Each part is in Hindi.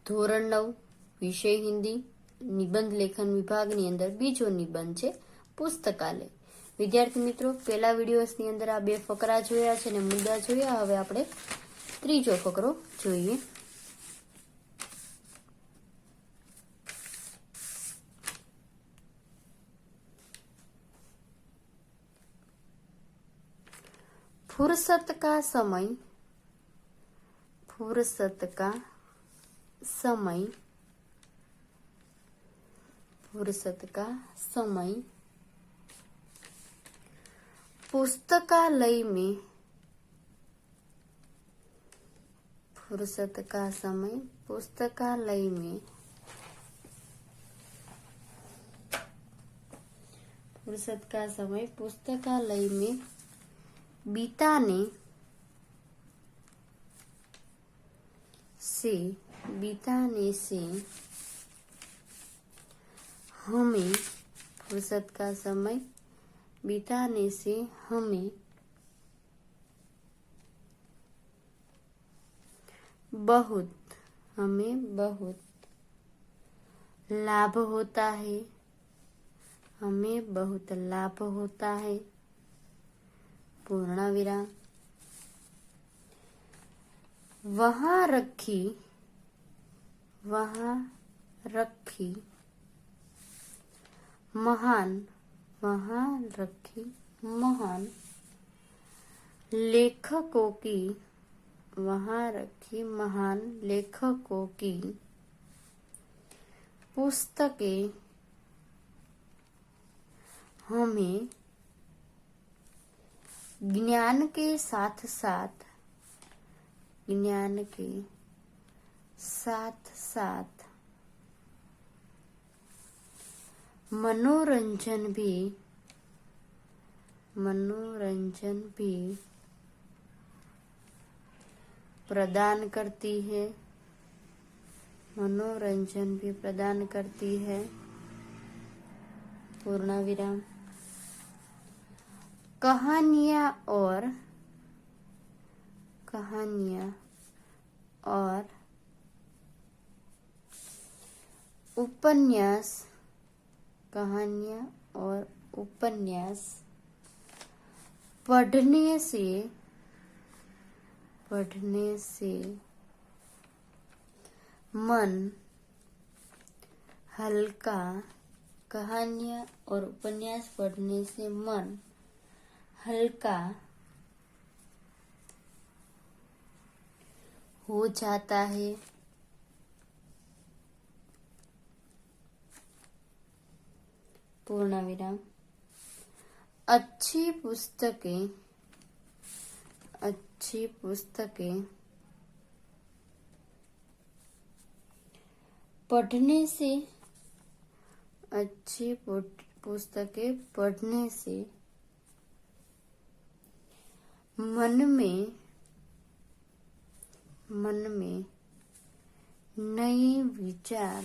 ધોરણ 9 વિષય હિન્દી નિબંધ લેખન વિભાગની અંદર બીજો નિબંધ છે પુસ્તકાલય. વિદ્યાર્થી મિત્રો, પહેલા વિડીયોસની અંદર આ બે ફકરા જોયા છે અને મુદ્દા જોયા. હવે આપણે ત્રીજો ફકરો જોઈએ. फुर्सत का समय, फुर्सत का समय, फुर्सत का समय पुस्तकालय में, फुर्सत का समय पुस्तकालय में, फुर्सत का समय पुस्तकालय में बिताने से, बिताने से हमें, फुर्सत का समय बिताने से हमें बहुत, हमें बहुत लाभ होता है, हमें बहुत लाभ होता है. पूर्ण विराम. वहां रखी, वहां रखी महान, वहां रखी महान लेखकों की, वहां रखी महान लेखकों की पुस्तकें हमें ज्ञान के साथ साथ, ज्ञान के साथ साथ मनोरंजन भी, मनोरंजन भी प्रदान करती है, मनोरंजन भी प्रदान करती है. पूर्ण विराम. कहानियां और, कहानियां और उपन्यास, कहानियां और उपन्यास पढ़ने से, पढ़ने से मन हल्का, कहानियां और उपन्यास पढ़ने से मन हल्का हो जाता है. पूर्ण विराम. अच्छी पुस्तकें, अच्छी पुस्तकें पढ़ने से, अच्छी पुस्तकें पढ़ने से मन में, मन में नए विचार,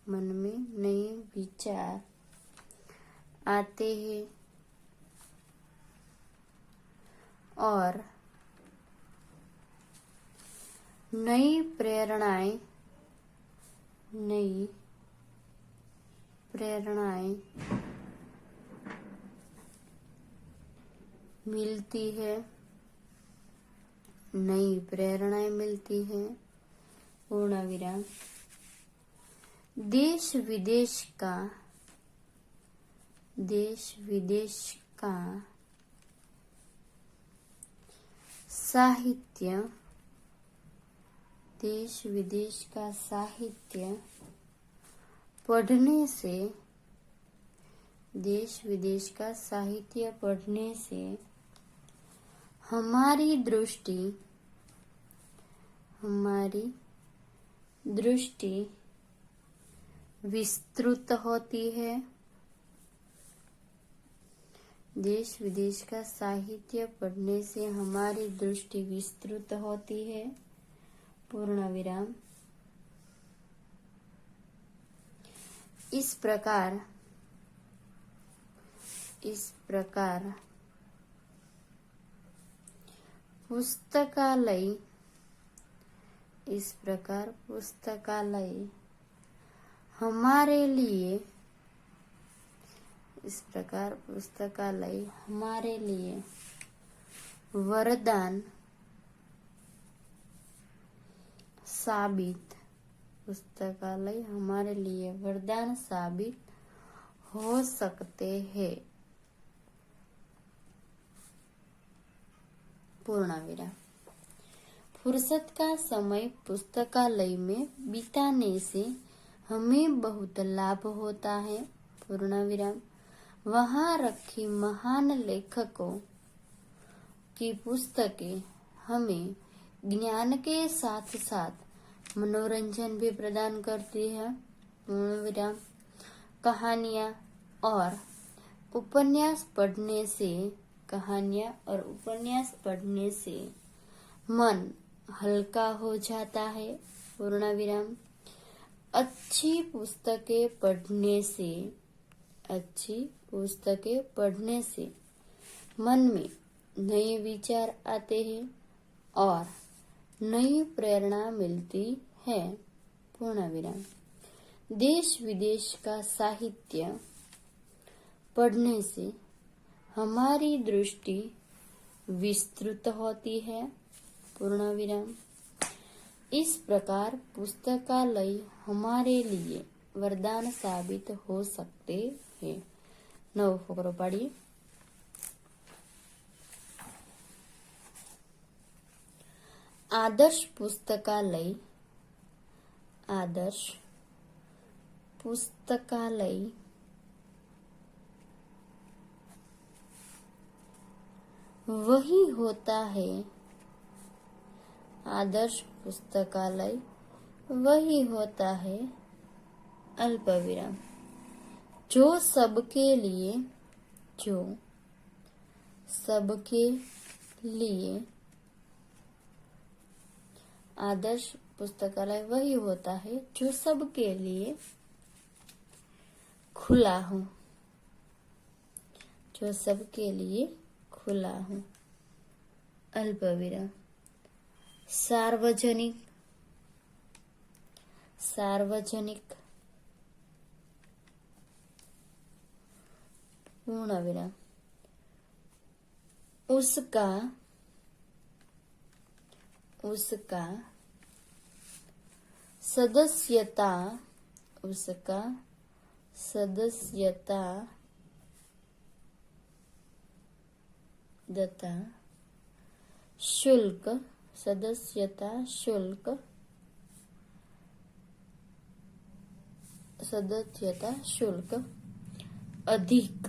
मन में नए विचार आते हैं और नई प्रेरणाएं, नई प्रेरणाएं मिलती है, नई प्रेरणाएं मिलती है. पूर्ण विराम. देश विदेश का, देश विदेश का साहित्य, देश विदेश का साहित्य पढ़ने से, देश विदेश का साहित्य पढ़ने से हमारी दृष्टि, हमारी दृष्टि विस्तृत होती है. देश विदेश का साहित्य पढ़ने से हमारी दृष्टि विस्तृत होती है. पूर्ण विराम. इस प्रकार, इस प्रकार पुस्तकालय इस प्रकार पुस्तकालय हमारे लिए, इस प्रकार पुस्तकालय हमारे लिए वरदान साबित, पुस्तकालय हमारे लिए वरदान साबित हो सकते हैं। पूर्णविराम। फुर्सत का समय पुस्तकालय में बिताने से हमें बहुत लाभ होता है। पूर्णविराम। वहाँ रखी महान लेखकों की पुस्तकें हमें ज्ञान के साथ साथ मनोरंजन भी प्रदान करती है। पूर्णविराम। कहानियाँ और उपन्यास पढ़ने से, कहानियाँ और उपन्यास पढ़ने से मन हल्का हो जाता है। पूर्णविराम। अच्छी पुस्तकें पढ़ने से, अच्छी पुस्तकें पढ़ने से मन में नए विचार आते हैं और नई प्रेरणा मिलती है। पूर्णविराम। देश विदेश का साहित्य पढ़ने से हमारी दृष्टि विस्तृत होती है। पूर्णविराम। इस प्रकार पुस्तकालय हमारे लिए वरदान साबित हो सकते हैं। नव फकरो पढ़िए। आदर्श पुस्तकालय, आदर्श पुस्तकालय वही होता है, आदर्श पुस्तकालय वही होता है, अल्पविराम, जो सबके लिए, जो सबके लिए, आदर्श पुस्तकालय वही होता है जो सबके लिए खुला हो, जो सबके लिए खुला हो, अल्पविराम, सार्वजनिक, सार्वजनिक, पूर्णविराम, उसका, उसका सदस्यता, उसका सदस्यता दता शुल्क, सदस्यता शुल्क, सदस्यता शुल्क अधिक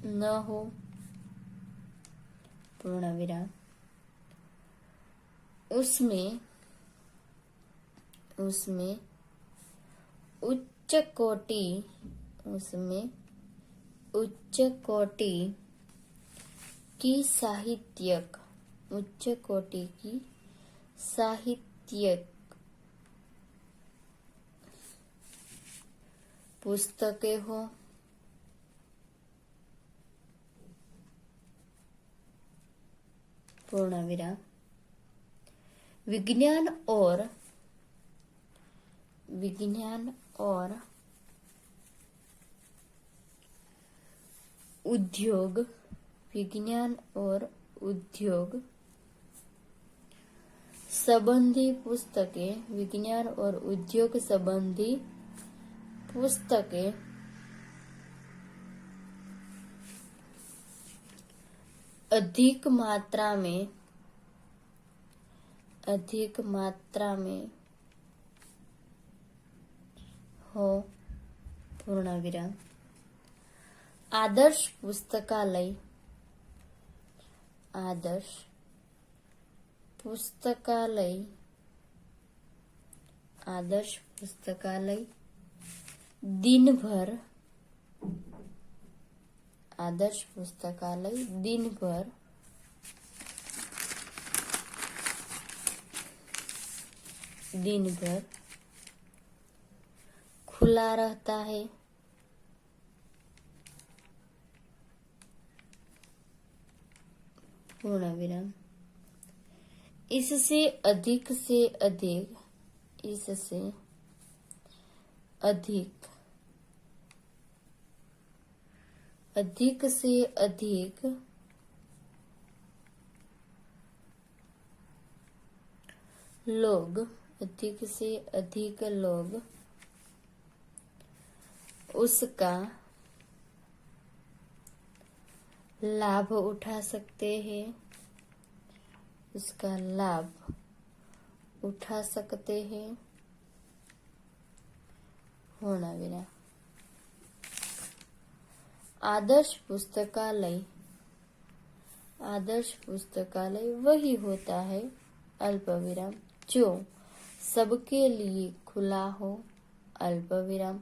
न हो। पूर्णविराम। उसमें, उसमें उच्च कोटि, उसमें उच्च कोटि की साहित्यक, उच्च कोटि की साहित्यक पुस्तकें हो। पूर्णविराम। विज्ञान और, विज्ञान और उद्योग, विज्ञान और उद्योग संबंधी पुस्तकें, विज्ञान और उद्योग संबंधी पुस्तकें अधिक मात्रा में, अधिक मात्रा में हो। पूर्णविराम। आदर्श पुस्तकालय, आदर्श पुस्तकालय, आदर्श पुस्तकालय दिन भर, आदर्श पुस्तकालय दिन भर दिन भर खुला रहता है। पूर्णविराम। इससे अधिक से अधिक, इससे अधिक, अधिक से अधिक लोग, अधिक से अधिक लोग उसका लाभ उठा सकते हैं, उसका लाभ उठा सकते हैं, होना विराम। आदर्श पुस्तकालय, आदर्श पुस्तकालय वही होता है, अल्प विराम, जो सबके लिए खुला हो, अल्प विराम,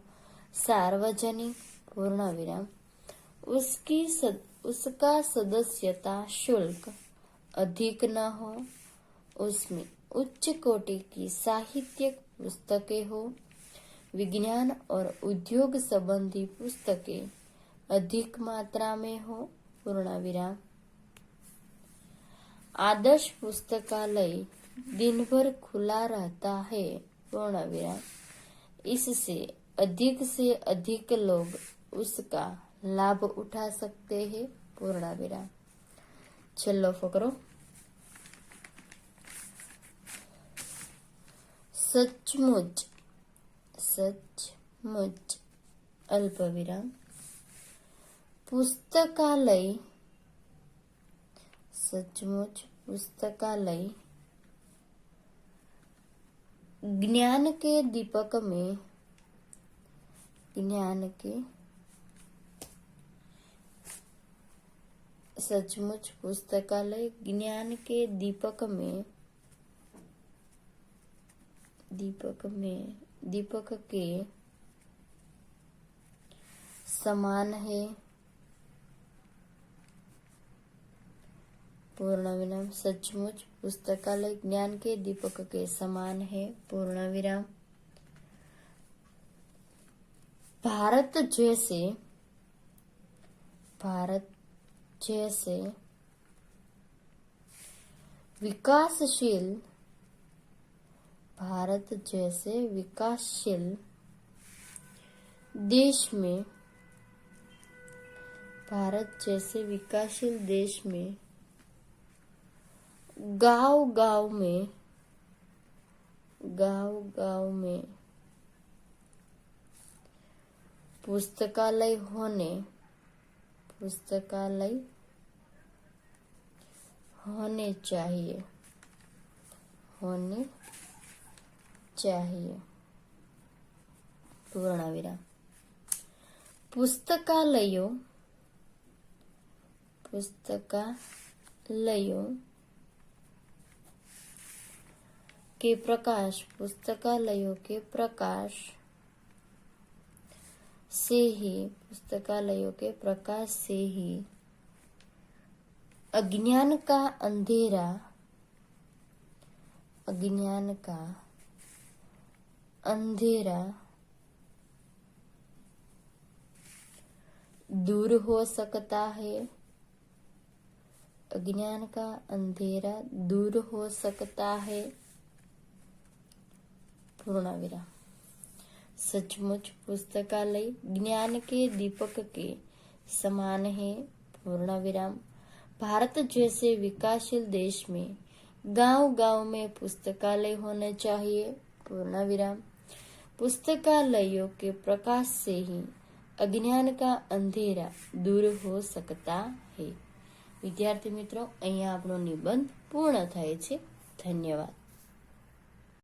सार्वजनिक, पूर्ण विराम, उसका सदस्यता शुल्क अधिक न हो, उसमें उच्च कोटि की साहित्यिक पुस्तकें हो, विज्ञान और उद्योग संबंधी पुस्तकें अधिक मात्रा में हो, पूर्ण विराम। आदर्श पुस्तकालय दिन भर खुला रहता है, पूर्ण विराम, इससे अधिक लोग उसका लाभ उठा सकते हैं, पूर्ण विराम। छेल्लो फकरो, सचमुच, सचमुच, अल्प विराम, पुस्तकालय, सचमुच पुस्तकालय ज्ञान के दीपक में, ज्ञान के, सचमुच पुस्तकालय ज्ञान के दीपक में, दीपक में, दीपक के समान है, पूर्ण विराम। सचमुच पुस्तकालय ज्ञान के दीपक के समान है, पूर्ण विराम। भारत जैसे, भारत जैसे विकासशील, भारत जैसे विकासशील देश में, भारत जैसे विकासशील देश में गांव-गांव में, गांव-गांव में पुस्तकालय होने, पुस्तकालय होने चाहिए, होने चाहिए, पूर्ण विराम। पुस्तकालयों, पुस्तकालयों के प्रकाश, पुस्तकालयों के प्रकाश से ही, पुस्तकालयों के प्रकाश से ही अज्ञान का अंधेरा, अज्ञान का अंधेरा दूर हो सकता है, अज्ञान का अंधेरा दूर हो सकता है, पूर्ण विराम। सचमुच पुस्तकालय ज्ञान के दीपक के समान है, पूर्ण विराम। भारत जैसे विकासशील देश में गांव-गांव में पुस्तकालय होने चाहिए, पूर्ण विराम। पुस्तकालयों के प्रकाश से ही अज्ञान का अंधेरा दूर हो सकता है। विद्यार्थी मित्रों, અહીંયા આપણો નિબંધ પૂર્ણ થાય છે। ધન્યવાદ।